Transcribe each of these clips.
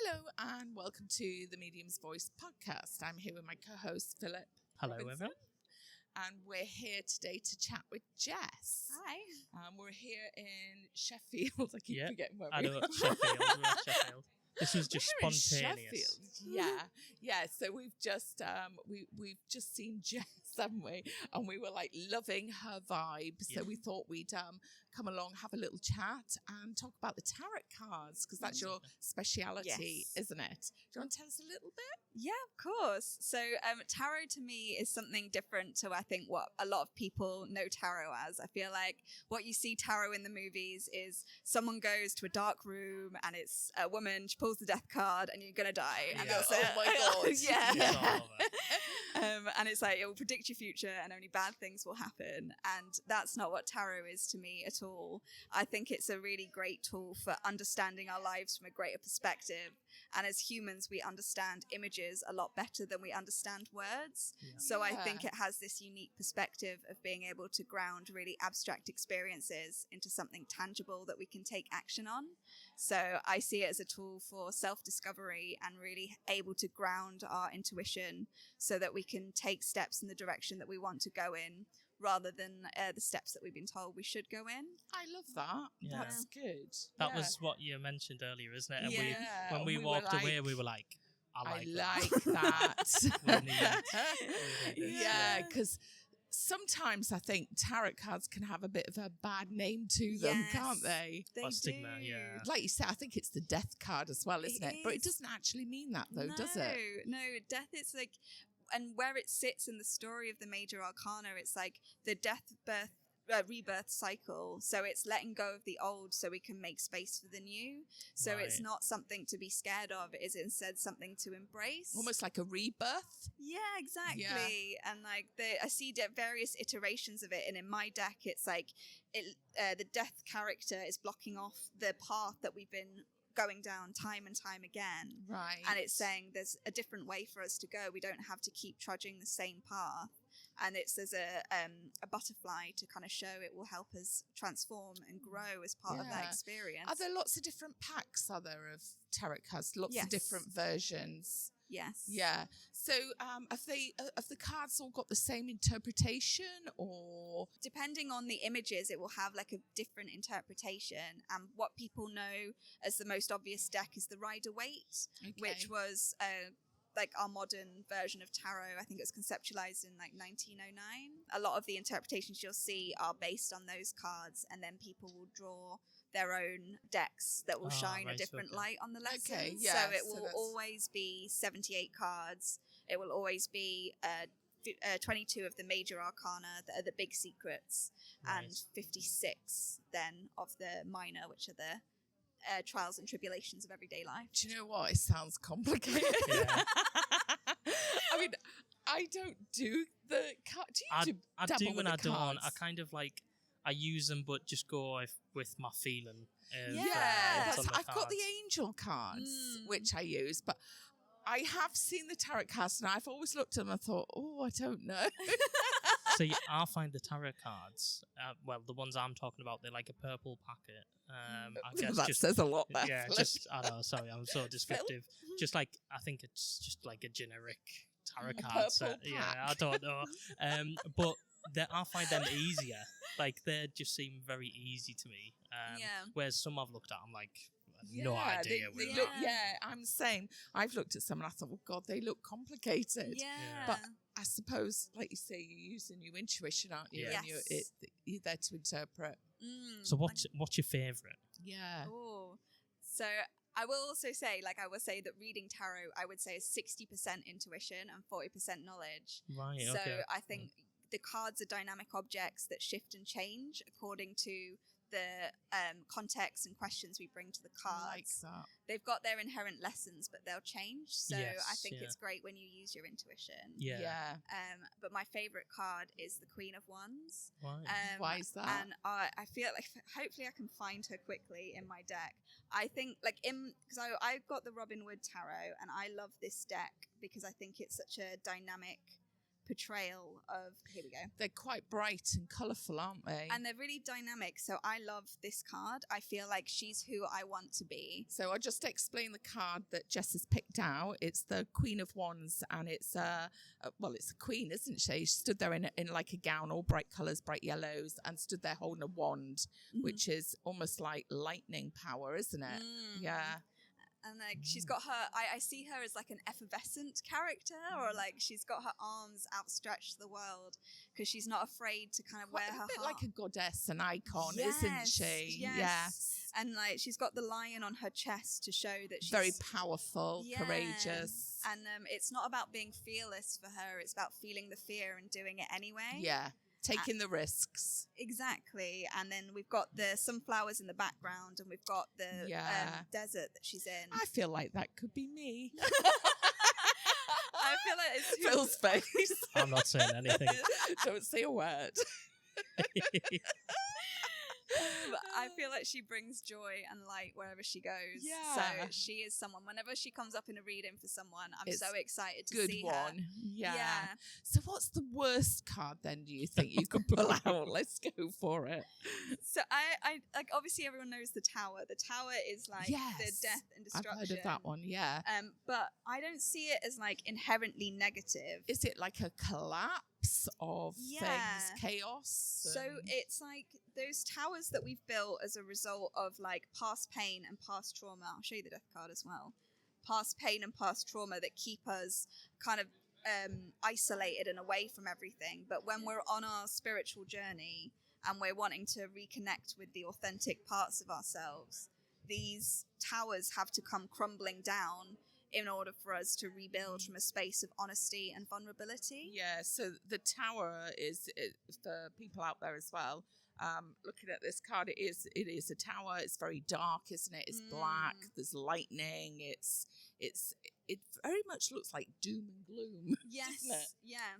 Hello and welcome to the Medium's Voice podcast. I'm here with my co-host Philip. Hello, Robinson, everyone. And we're here today to chat with Jess. Hi. We're here in Sheffield. I keep forgetting where I we know, are. Sheffield. This was just We're in spontaneous. Sheffield. Yeah. So we've just we've just seen Jess, haven't we? And we were like loving her vibe. So we thought we'd come along, have a little chat, and talk about the tarot cards because that's your speciality, isn't it? Do you want to tell us a little bit? Yeah, of course. So tarot to me is something different to I think what a lot of people know tarot as. I feel like what you see tarot in the movies is someone goes to a dark room and it's a woman, she pulls the death card and you're going to die. And that's it. Oh my God. Yeah. And it's like it will predict your future and only bad things will happen. And that's not what tarot is to me at all. I think it's a really great tool for understanding our lives from a greater perspective. And as humans, we understand images a lot better than we understand words. Yeah. So I think it has this unique perspective of being able to ground really abstract experiences into something tangible that we can take action on. So I see it as a tool for self-discovery and really able to ground our intuition so that we can take steps in the direction that we want to go in rather than the steps that we've been told we should go in. I love that. Yeah. That's good. That was what you mentioned earlier, isn't it? And when we walked away, we were like, I like that. Yeah, because sometimes I think tarot cards can have a bit of a bad name to them, can't they? They stigma, do. Like you said, I think it's the death card as well, isn't it? But it doesn't actually mean that, though, does it? No, death is like, and where it sits in the story of the major arcana, it's like the death, birth, rebirth cycle. So it's letting go of the old so we can make space for the new. So it's not something to be scared of. It is instead something to embrace. Almost like a rebirth. Yeah, exactly. Yeah. And like I see various iterations of it. And in my deck, it's like the death character is blocking off the path that we've been going down time and time again. Right. And it's saying there's a different way for us to go. We don't have to keep trudging the same path. And there's a butterfly to kind of show it will help us transform and grow as part of that experience. Are there lots of different packs, of tarot cards? Lots of different versions? Yes. Yeah. So have the cards all got the same interpretation or? Depending on the images, it will have like a different interpretation. And what people know as the most obvious deck is the Rider-Waite, which was like our modern version of tarot. I think it was conceptualized in like 1909. A lot of the interpretations you'll see are based on those cards, and then people will draw their own decks that will shine a different light on the lessons. Okay, yeah, so it will always be 78 cards. It will always be 22 of the major arcana that are the big secrets, and 56 then of the minor, which are the trials and tribulations of everyday life. Do you know what? It sounds complicated. Yeah. I mean, I don't do the card. Do you I do and I don't. Cards? I kind of like, I use them, but just go with my feeling. I've got the angel cards, which I use, but I have seen the tarot cards, and I've always looked at them and thought, I don't know. See, I find the tarot cards, the ones I'm talking about, they're like a purple packet. I guess that says a lot there. Yeah, I know, sorry, I'm so descriptive. Just like, I think it's just like a generic tarot card set. Yeah, I don't know. But I find them easier. Like, they just seem very easy to me. Whereas some I've looked at, I'm like, no idea. I'm the same. I've looked at some and I thought, God, they look complicated. Yeah. But I suppose, like you say, you're using your intuition, aren't you? Yes. And you're there to interpret. So what's your favourite? Yeah. Oh, so I will also say, I will say that reading tarot, I would say is 60% intuition and 40% knowledge. Right. So I think the cards are dynamic objects that shift and change according to the context and questions we bring to the cards. I like that. They've got their inherent lessons, but they'll change. So I think it's great when you use your intuition. Yeah. But my favourite card is the Queen of Wands. Right. Why is that? And I feel like hopefully I can find her quickly in my deck. I think because I've got the Robin Hood Tarot, and I love this deck because I think it's such a dynamic portrayal of, here we go. They're quite bright and colourful, aren't they? And they're really dynamic. So I love this card. I feel like she's who I want to be. So I'll just explain the card that Jess has picked out. It's the Queen of Wands, and it's it's a queen, isn't she? She stood there in like a gown, all bright colours, bright yellows, and stood there holding a wand, which is almost like lightning power, isn't it? Yeah. And like she's got her, I see her as like an effervescent character, or like she's got her arms outstretched to the world because she's not afraid to kind of wear her a bit heart. like a goddess, an icon, isn't she? Yes. And like she's got the lion on her chest to show that she's very powerful, courageous. And it's not about being fearless for her; it's about feeling the fear and doing it anyway. Yeah. Taking the risks. Exactly. And then we've got the sunflowers in the background, and we've got the desert that she's in. I feel like that could be me. I feel like it's Phil's face. I'm not saying anything. Don't say a word. I feel like she brings joy and light wherever she goes. Yeah. So she is someone, whenever she comes up in a reading for someone, I'm so excited to see good her. one. Yeah. So what's the worst card then, do you think you could pull out? Let's go for it. So I like, obviously everyone knows the tower. The tower is like the death and destruction. I've heard of that one, yeah. But I don't see it as like inherently negative. Is it like a collapse of things, chaos? So it's like those towers that we've built as a result of like past pain and past trauma. I'll show you the death card as well. Past pain and past trauma that keep us kind of isolated and away from everything. But when we're on our spiritual journey and we're wanting to reconnect with the authentic parts of ourselves, these towers have to come crumbling down in order for us to rebuild from a space of honesty and vulnerability. Yeah, so the tower is for people out there as well. Looking at this card, it is a tower. It's very dark, isn't it? It's black. There's lightning. It very much looks like doom and gloom. Yes, doesn't it?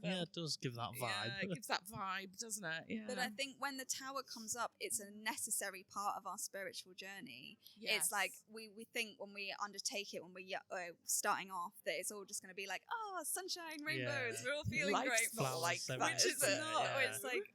Yeah, it does give that vibe. Yeah, it gives that vibe, doesn't it? Yeah. But I think when the tower comes up, it's a necessary part of our spiritual journey. Yes. It's like we think when we undertake it, when we're starting off, that it's all just going to be like, oh, sunshine, rainbows, we're all feeling Life's great. not like that, Which is not. Yeah. It's like,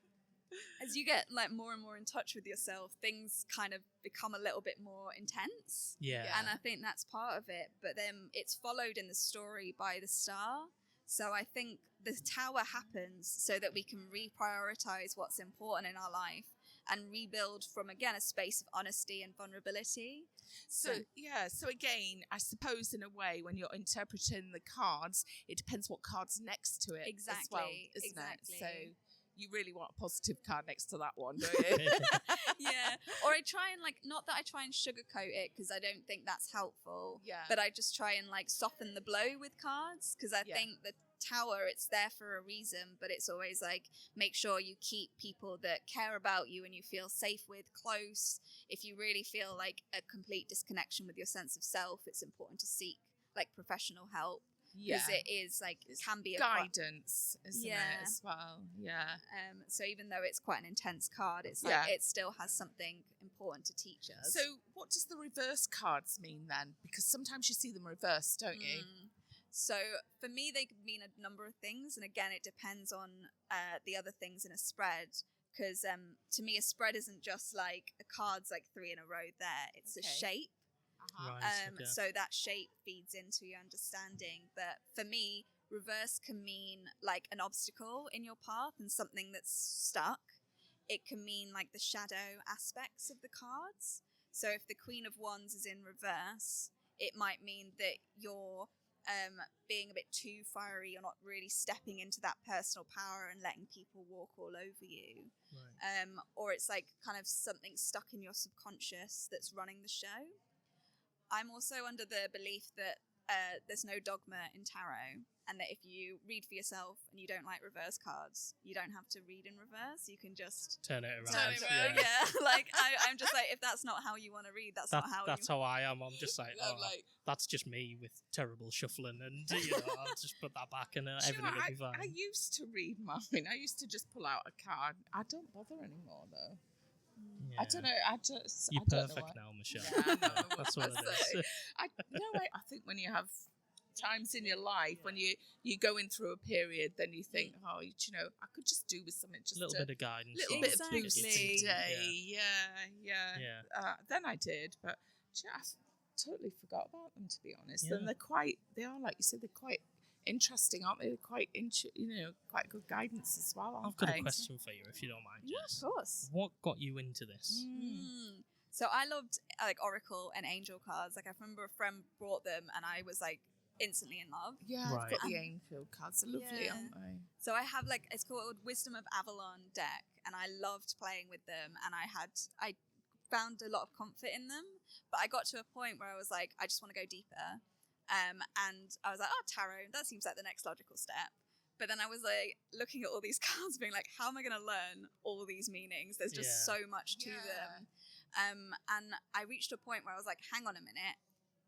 as you get like more and more in touch with yourself, things kind of become a little bit more intense. Yeah. And I think that's part of it. But then it's followed in the story by the star. So I think the tower happens so that we can reprioritize what's important in our life and rebuild from, again, a space of honesty and vulnerability. So again, I suppose in a way, when you're interpreting the cards, it depends what card's next to it as well, isn't it? So you really want a positive card next to that one, don't you? Yeah. Or I try and not that I try and sugarcoat it, because I don't think that's helpful. Yeah. But I just try and soften the blow with cards, because I think the tower, it's there for a reason, but it's always make sure you keep people that care about you and you feel safe with close. If you really feel like a complete disconnection with your sense of self, it's important to seek professional help. Because it is can be a guidance, isn't it, as well? Yeah. So even though it's quite an intense card, it's it still has something important to teach us. So what does the reverse cards mean then? Because sometimes you see them reversed, don't you? So for me, they could mean a number of things, and again, it depends on the other things in a spread. Because to me, a spread isn't just a cards 3 in a row. There, it's a shape. Right, So that shape feeds into your understanding. But for me, reverse can mean an obstacle in your path and something that's stuck. It can mean the shadow aspects of the cards. So if the Queen of Wands is in reverse, it might mean that you're being a bit too fiery. You're not really stepping into that personal power and letting people walk all over you. Right. Or it's kind of something stuck in your subconscious that's running the show. I'm also under the belief that there's no dogma in tarot, and that if you read for yourself and you don't like reverse cards, you don't have to read in reverse. You can just turn it around. Yeah. I'm just if that's not how you want to read, that's how I am. I'm just that's just me with terrible shuffling, and I'll just put that back and everything will be fine. I used to read mine. I used to just pull out a card. I don't bother anymore though. Yeah. I don't know. You're perfect now, Michelle. Yeah, that's what it is. I think when you have times in your life when you're going through a period, then you think, oh, you know, I could just do with something, just a little bit of guidance, little bit of Exactly. boost today. Yeah. Then I did, but I totally forgot about them, to be honest. Yeah. And they are like you said, they're quite interesting, aren't they? They're quite quite good guidance as well, aren't I've got they? a question for you, if you don't mind, Jess. Yeah, of course. What got you into this? So I loved like Oracle and Angel cards. Like I remember a friend brought them, and I was like instantly in love. Yeah, Right. I've got the Angel cards. They're lovely, Yeah. aren't they? So I have like, it's called Wisdom of Avalon deck, and I loved playing with them, and I found a lot of comfort in them, but I got to a point where I was like, I just want to go deeper. And I was like, oh, tarot, that seems like the next logical step. But then I was like looking at all these cards being like, how am I going to learn all these meanings? There's just so much to them. And I reached a point where I was like, hang on a minute.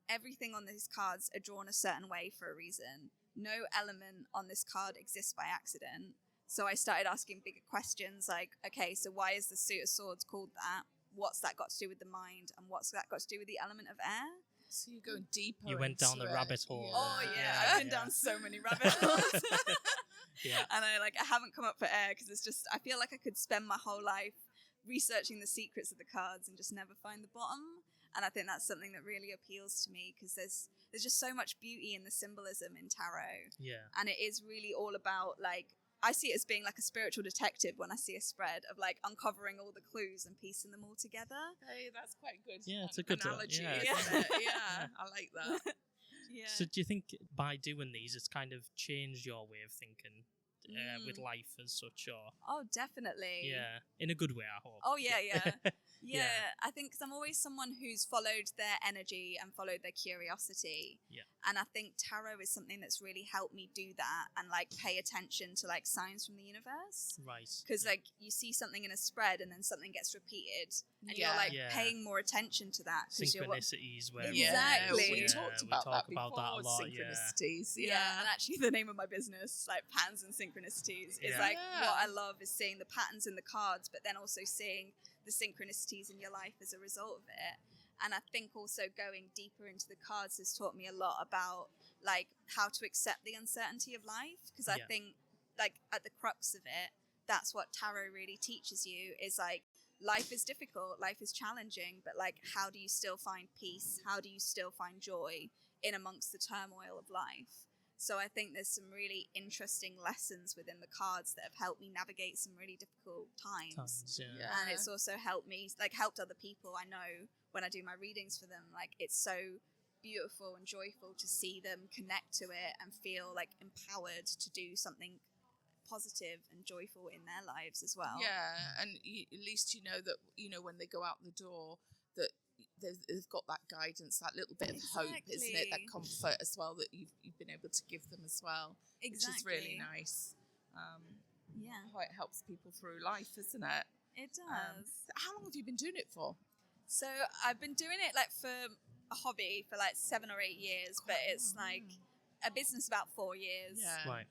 Everything on these cards are drawn a certain way for a reason. No element on this card exists by accident. So I started asking bigger questions like, okay, so why is the suit of swords called that? What's that got to do with the mind? And what's that got to do with the element of air? So you're going deeper. You went down the into rabbit it. hole. Oh yeah, I've been down so many rabbit holes. Yeah. And I haven't come up for air because it's just, I feel like I could spend my whole life researching the secrets of the cards and just never find the bottom. And I think that's something that really appeals to me because there's just so much beauty in the symbolism in tarot. Yeah. And it is really all about like, I see it as being like a spiritual detective when I see a spread of like uncovering all the clues and piecing them all together. Hey, that's quite good. Yeah, it's a good analogy. yeah. Isn't it? Yeah, I like that. Yeah. So do you think by doing these, it's kind of changed your way of thinking with life as such, or? Oh, definitely. Yeah, in a good way, I hope. Oh, yeah. Yeah. I think because I'm always someone who's followed their energy and followed their curiosity. Yeah. And I think tarot is something that's really helped me do that and like pay attention to like signs from the universe. Right. Because like you see something in a spread and then something gets repeated and you're like paying more attention to that. Synchronicities. Where Exactly. We talked about that before. That a lot. Synchronicities. Yeah. And actually the name of my business, like Patterns and Synchronicities, is like what I love is seeing the patterns in the cards, but then also seeing the synchronicities in your life as a result of it. And I think also going deeper into the cards has taught me a lot about like how to accept the uncertainty of life, because I think like at the crux of it, that's what tarot really teaches you is like life is difficult, life is challenging, but like how do you still find peace? How do you still find joy in amongst the turmoil of life? So I think there's some really interesting lessons within the cards that have helped me navigate some really difficult times. And it's also helped me, like helped other people I know when I do my readings for them. Like it's so beautiful and joyful to see them connect to it and feel like empowered to do something positive and joyful in their lives as well. Yeah, and at least you know that, you know, when they go out the door, that they've got that guidance, that little bit of hope, isn't it? That comfort as well that you've been able to give them as well, which is really nice. How it helps people through life, isn't it? It does. How long have you been doing it for? So I've been doing it like for a hobby for like 7 or 8 years, but it's like a business about 4 years. Yeah. Right.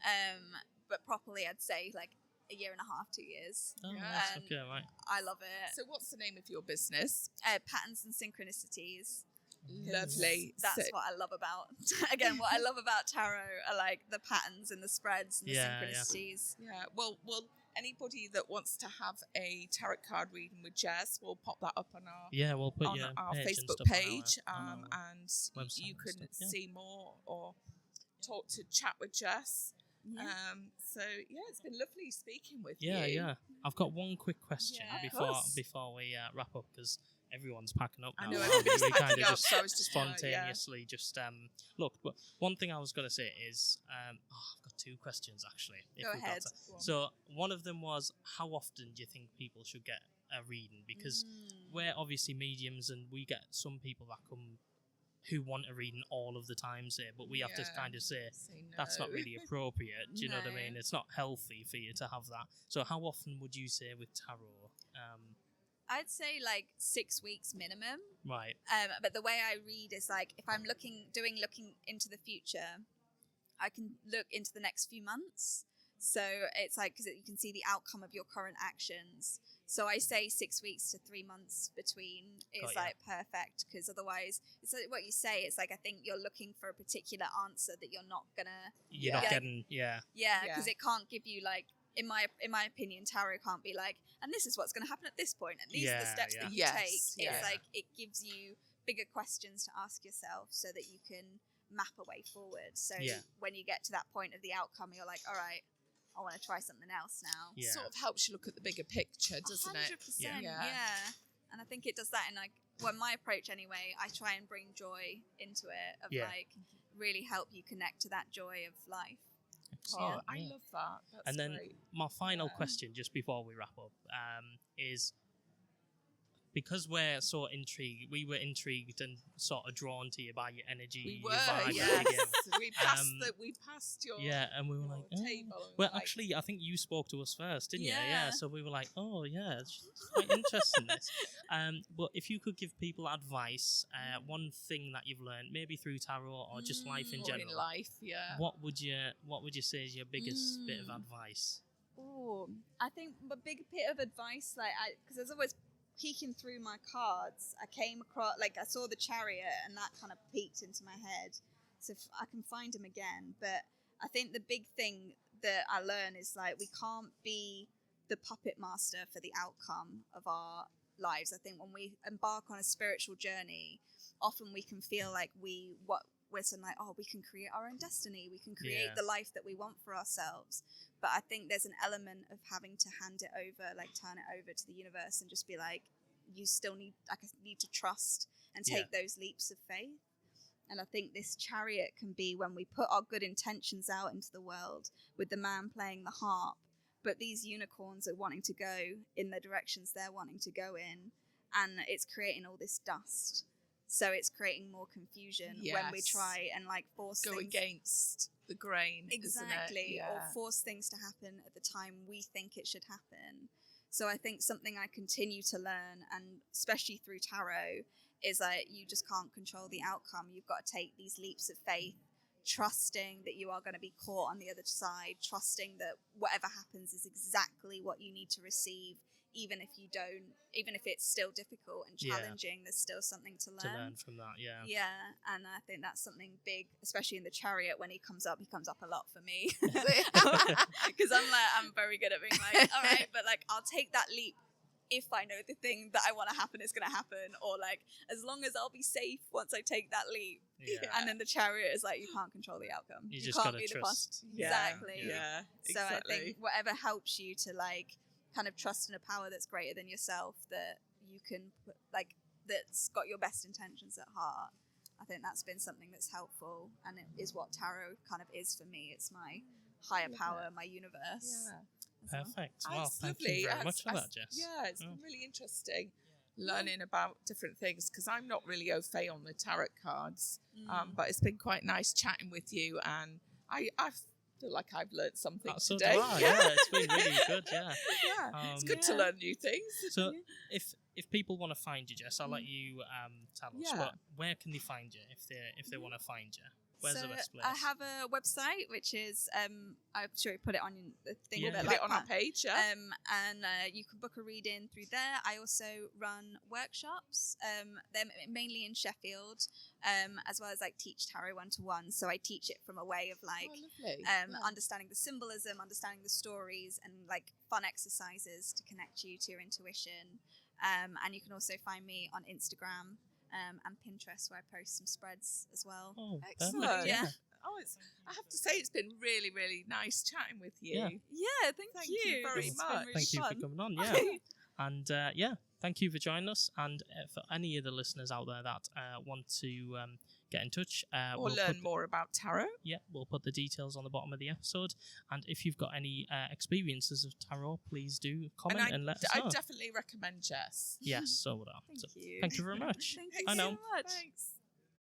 But properly I'd say like 1.5 years, 2 years. Oh, that's okay, right. I love it. So what's the name of your business? Patterns and Synchronicities. Lovely. That's what I love about. Again, what I love about tarot are like the patterns and the spreads and the synchronicities. Yeah. Well, anybody that wants to have a tarot card reading with Jess, we'll pop that up on our we'll put on our page Facebook and stuff page, on our and website you and can stuff, see more or chat with Jess. Yeah. So it's been lovely speaking with you. Yeah. I've got one quick question before we wrap up, because everyone's packing up now. I know we kind of just so I was just spontaneously look. But one thing I was going to say is I've got 2 questions actually. Go ahead. So one of them was, how often do you think people should get a reading? Because we're obviously mediums, and we get some people that come who want a reading all of the time, but we have to kind of say no. that's not really appropriate. Do you know what I No. mean? It's not healthy for you to have that. So how often would you say with tarot? I'd say like 6 weeks minimum. Right. But the way I read is like if I'm looking into the future, I can look into the next few months. So it's like, because you can see the outcome of your current actions. So I say 6 weeks to 3 months between is like perfect, because otherwise it's like what you say. It's like I think you're looking for a particular answer that you're not gonna. You're not getting. Yeah, because it can't give you like. In my opinion, tarot can't be like, and this is what's going to happen at this point, and these are the steps that you take. It's like it gives you bigger questions to ask yourself so that you can map a way forward. So when you get to that point of the outcome, you're like, all right, I want to try something else now. Yeah. Sort of helps you look at the bigger picture, doesn't 100%, it? Yeah. And I think it does that in like, well, my approach anyway, I try and bring joy into it, of like really help you connect to that joy of life. Oh, I love that. That's and then great. my final question, just before we wrap up, is because we're so intrigued, we were intrigued and sort of drawn to you by your energy. We were, your vibe, yes. we passed your and we were like, table. Well, actually, I think you spoke to us first, didn't you? Yeah. So we were like, oh, yeah, it's quite interesting, this. But if you could give people advice, one thing that you've learned, maybe through tarot or just life in general. In life, What would you say is your biggest bit of advice? Oh, I think the big bit of advice, like, because there's always peeking through my cards, I came across, like, I saw the Chariot, and that kind of peeked into my head. So I can find him again. But I think the big thing that I learn is, like, we can't be the puppet master for the outcome of our lives. I think when we embark on a spiritual journey, often we can feel like we're saying, like, oh, we can create our own destiny. We can create the life that we want for ourselves. But I think there's an element of having to hand it over, like turn it over to the universe and just be like, you still need to trust and take those leaps of faith. And I think this Chariot can be when we put our good intentions out into the world with the man playing the harp, but these unicorns are wanting to go in the directions they're wanting to go in, and it's creating all this dust. So it's creating more confusion when we try and like force go against the grain. Exactly. Isn't it? Or force things to happen at the time we think it should happen. So I think something I continue to learn, and especially through tarot, is that you just can't control the outcome. You've got to take these leaps of faith, trusting that you are going to be caught on the other side, trusting that whatever happens is exactly what you need to receive. Even if it's still difficult and challenging, there's still something to learn. To learn from that, Yeah, and I think that's something big, especially in the Chariot. When he comes up a lot for me. Because I'm very good at being like, all right, but like, I'll take that leap if I know the thing that I want to happen is going to happen, or like, as long as I'll be safe once I take that leap. Yeah. And then the Chariot is like, you can't control the outcome. You just can't gotta be trust. Exactly. Yeah. So I think whatever helps you to like kind of trust in a power that's greater than yourself, that you can put, like, that's got your best intentions at heart. I think that's been something that's helpful, and it is what tarot kind of is for me. It's my higher power, my universe. Yeah. Perfect. Well, thank you very much for that, Jess. Yeah, it's been really interesting learning about different things, because I'm not really au fait on the tarot cards, but it's been quite nice chatting with you, and I feel like I've learned something today. So it's been really good. It's good to learn new things. So if people want to find you, Jess, I'll let you tell us. But where can they find you if they want to find you? Where's the best place? I have a website, which is I'm sure you put it on the thing. Put it on our page. And you can book a reading through there. I also run workshops. They're mainly in Sheffield, as well as like teach tarot 1-to-1. So I teach it from a way of like understanding the symbolism, understanding the stories, and like fun exercises to connect you to your intuition. And you can also find me on Instagram. And Pinterest, where I post some spreads as well. Oh, excellent! Yeah. I have to say, it's been really, really nice chatting with you. Yeah, thank you very much. Really thank you fun. for coming on. And thank you for joining us. And for any of the listeners out there that want to get in touch or learn more about tarot, we'll put the details on the bottom of the episode. And if you've got any experiences of tarot, please do comment and let us know. I definitely recommend Jess. Yes, so would I. Thank you. Thank you very much. Thank you so much. Thanks.